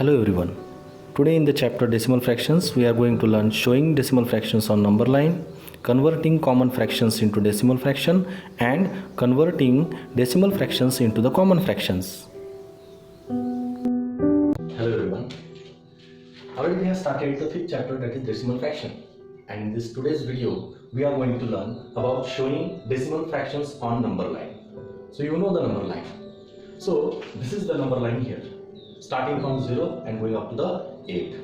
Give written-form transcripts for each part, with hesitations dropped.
Hello everyone. Today in the chapter decimal fractions we are going to learn showing decimal fractions on number line, converting common fractions into decimal fraction and converting decimal fractions into the common fractions. Hello everyone. Already we have started the fifth chapter, that is decimal fraction, and in this today's video we are going to learn about showing decimal fractions on number line. So you know the number line. So this is the number line here, starting from 0 and going up to the 8.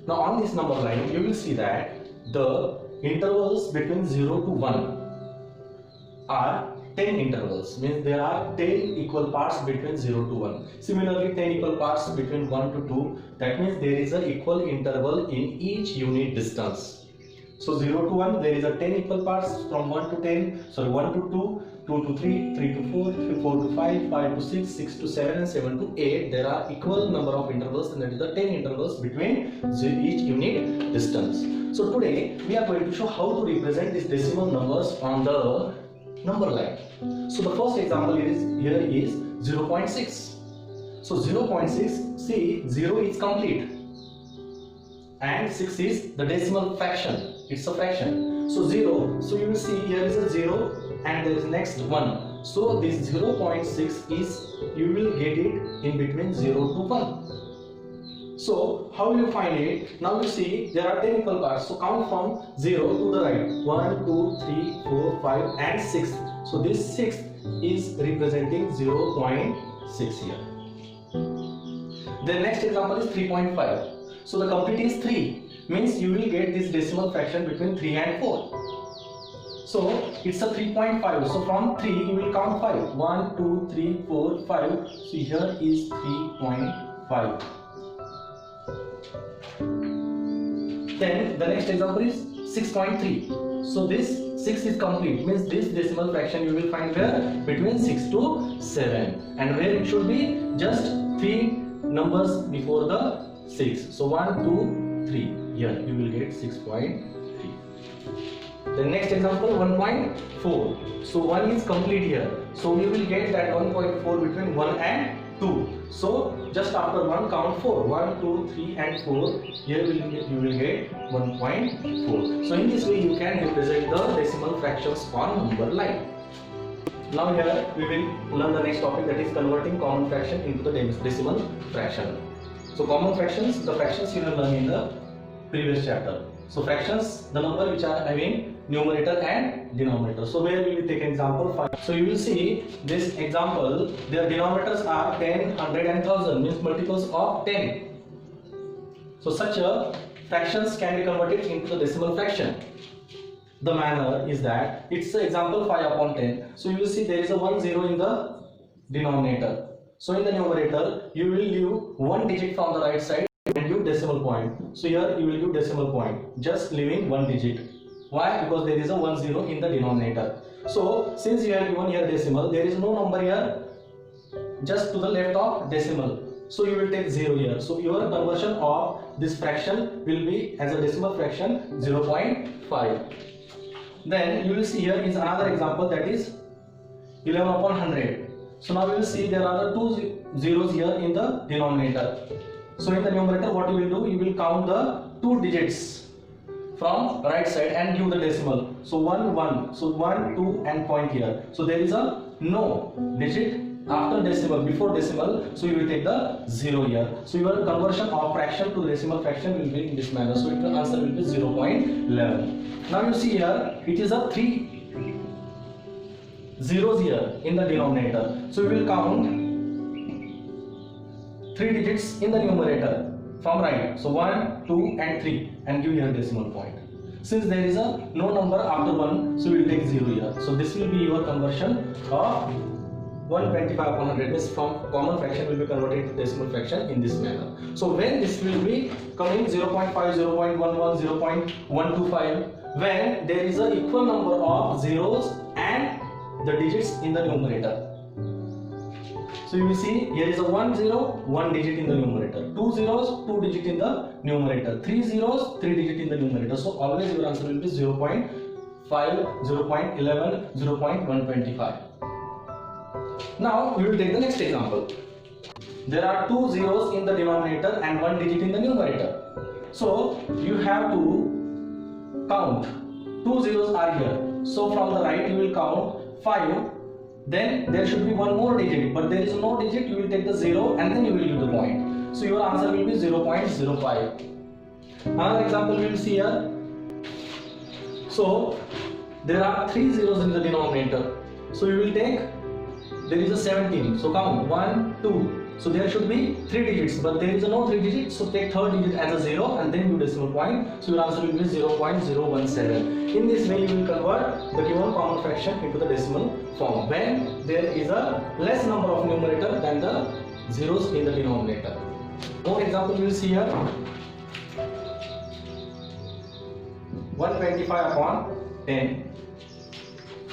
Now on this number line you will see that the intervals between 0 to 1 are 10 intervals, means there are 10 equal parts between 0 to 1. Similarly 10 equal parts between 1 to 2, that means there is an equal interval in each unit distance. So 0 to 1 there is a 10 equal parts, from 1 to 10, sorry 1 to 2, 2 to 3, 3 to 4, 4 to 5, 5 to 6, 6 to 7 and 7 to 8. There are equal number of intervals, and that is the 10 intervals between each unit distance. So today we are going to show how to represent these decimal numbers on the number line. So the first example here is 0.6. So 0.6, see 0 is complete and 6 is the decimal fraction, it's a fraction. So 0, so you will see here is a 0 and there is next 1. So this 0.6 is, you will get it in between 0 to 1. So how will you find it? Now you see there are 10 equal parts. So count from 0 to the right. 1, 2, 3, 4, 5 and 6. So this 6 is representing 0.6 here. The next example is 3.5. So the complete is 3. Means you will get this decimal fraction between 3 and 4. So it's a 3.5. So from 3 you will count 5. 1, 2, 3, 4, 5. So here is 3.5. Then the next example is 6.3. So this 6 is complete. Means this decimal fraction you will find where? Between 6 to 7. And where it should be? Just 3 numbers before the 6. So 1, 2, 3. Here you will get 6.3. The next example 1.4. So 1 is complete here. So you will get that 1.4 between 1 and 2. So just after 1 count 4. 1, 2, 3 and 4. Here you will get 1.4. So in this way you can represent the decimal fractions on number line. Now here we will learn the next topic, that is converting common fraction into the decimal fraction. So common fractions, the fractions you will learn in the previous chapter. So fractions, the number which are having numerator and denominator. So where we will take example 5. So you will see this example, their denominators are 10, 100 and 1000, means multiples of 10. So such a fractions can be converted into the decimal fraction. The manner is that it's example 5 upon 10. So you will see there is a 1 0 in the denominator. So in the numerator you will leave one digit from the right side and give decimal point. So here you will give decimal point, just leaving one digit. Why? Because there is a 1 0 in the denominator. So since you have given here decimal, there is no number here just to the left of decimal. So you will take 0 here. So your conversion of this fraction will be as a decimal fraction 0.5. Then you will see here is another example, that is 11 upon 100. So now you will see there are the 2 zeros here in the denominator. So in the numerator what you will do, you will count the 2 digits from right side and give the decimal. So 1, 1. So 1, 2 and point here. So there is a no digit after decimal, before decimal. So you will take the 0 here. So your conversion of fraction to decimal fraction will be in this manner. So your answer will be 0.11. Now you see here it is a 3 zeros here in the denominator. So we will count 3 digits in the numerator from right. So 1, 2 and 3 and give here decimal point. Since there is a no number after 1, so we will take 0 here. So this will be your conversion of 125 upon 100, means from common fraction will be converted to decimal fraction in this manner. So when this will be coming 0.5, 0.11, 0.125, when there is an equal number of zeros and the digits in the numerator. So you will see here is a 1 0, 1 digit in the numerator, 2 zeros, 2 digit in the numerator, 3 zeros, 3 digit in the numerator. So always your answer will be 0.5, 0.11, 0.125. Now we will take the next example. there are two zeros in the denominator and one digit in the numerator. So you have to count. Two zeros are here. So from the right you will count 5. Then there should be one more digit, but there is no digit. You will take the 0 and then you will give the point. So your answer will be 0.05. Another example we will see here. So there are 3 zeros in the denominator. So you will take, there is a 17. So count 1, 2. So there should be 3 digits, but there is no 3 digits. So take third digit as a 0 and then give decimal point. So your answer will be 0.017. In this way you will convert the given common fraction into the decimal form when there is a less number of numerator than the zeros in the denominator. One example you will see here. 125 upon 10.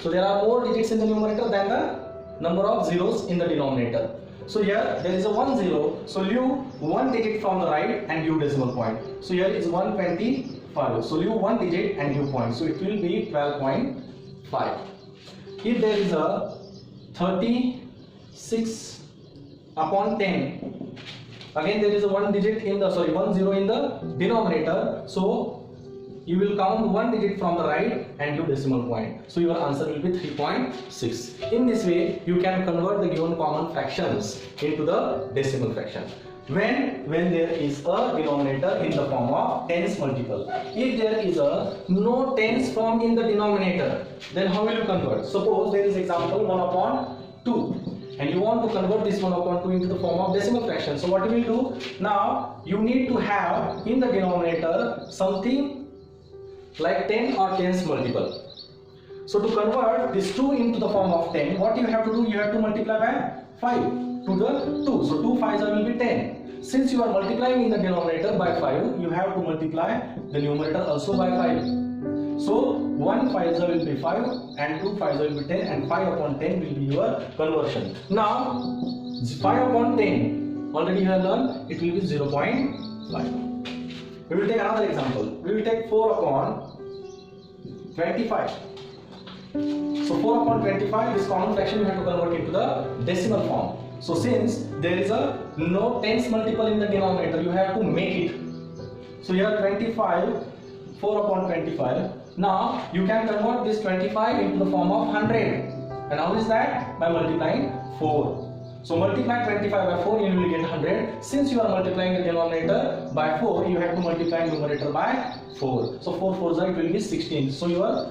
So there are more digits in the numerator than the number of zeros in the denominator. So here there is a 1 0. So leave one digit from the right and give decimal point. So here is 125. So leave one digit and give point. So it will be 12.5. If there is a 36 upon 10, again there is a one digit in the 1 0 in the denominator. So you will count one digit from the right and give decimal point. So your answer will be 3.6. In this way you can convert the given common fractions into the decimal fraction when there is a denominator in the form of tens multiple. If there is a no tens form in the denominator, then how will you convert? Suppose there is example 1 upon 2 and you want to convert this 1 upon 2 into the form of decimal fraction. So what you will do? Now you need to have in the denominator something like 10 or tens multiple. So to convert this 2 into the form of 10, what you have to do? You have to multiply by 5 to the 2. So 2 5s will be 10. Since you are multiplying in the denominator by 5, you have to multiply the numerator also by 5. So 1 5s will be 5 and 2 5s will be 10 and 5 upon 10 will be your conversion. Now 5 upon 10 already you have learned, it will be 0.5. We will take another example. We will take 4 upon 25. So 4 upon 25, this common fraction you have to convert into the decimal form. So since there is a no tens multiple in the denominator, you have to make it. So here 25, 4 upon 25. Now you can convert this 25 into the form of 100. And how is that? By multiplying 4. So multiply 25 by 4, you will get 100. Since you are multiplying the denominator by 4, you have to multiply numerator by 4. So 4 4s it will be 16. So your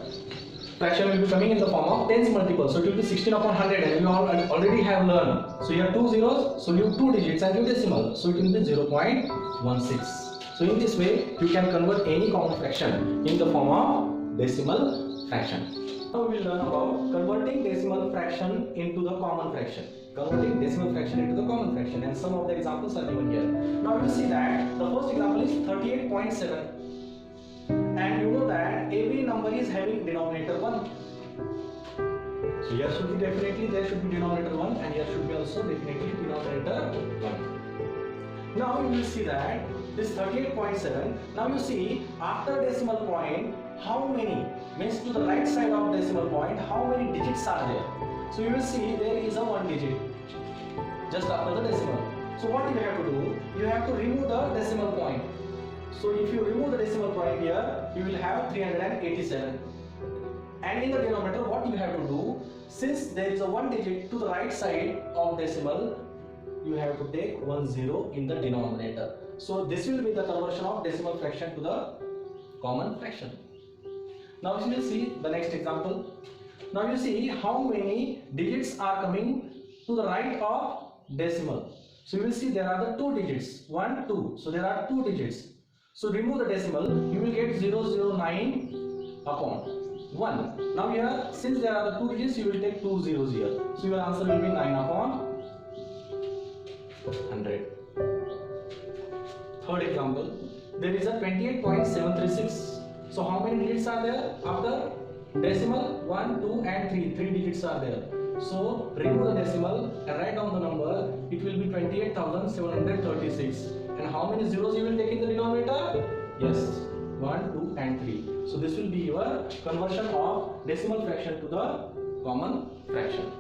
fraction will be coming in the form of tens multiple. So it will be 16 upon 100 and you already have learned. So you have 2 zeros, so you 2 digits and you decimal. So it will be 0.16. So in this way, you can convert any common fraction in the form of decimal fraction. Now we will learn about converting decimal fraction into the common fraction. Converting decimal fraction into the common fraction, and some of the examples are given here. Now you will see that the first example is 38.7, and you know that every number is having denominator 1. So here should be definitely there should be denominator 1 and here should be also definitely denominator 1. Now you will see that this 38.7, now you see after decimal point how many, means to the right side of decimal point, how many digits are there. So you will see there is a 1 digit just after the decimal. So what you have to do? You have to remove the decimal point. So if you remove the decimal point here, you will have 387. And in the denominator, what you have to do? Since there is a 1 digit to the right side of decimal, you have to take 1 0 in the denominator. So this will be the conversion of decimal fraction to the common fraction. Now you will see the next example. Now you see how many digits are coming to the right of decimal. So you will see there are the 2 digits, 1, 2. So there are 2 digits. So remove the decimal, you will get 009 upon 1. Now here, since there are the 2 digits, you will take 2 zeros here. So your answer will be 9 upon 100. Third example, there is a 28.736. So how many digits are there after decimal? 1, 2 and 3. 3 digits are there. So remove the decimal and write down the number. It will be 28,736. And how many zeros you will take in the denominator? Yes, 1, 2 and 3. So this will be your conversion of decimal fraction to the common fraction.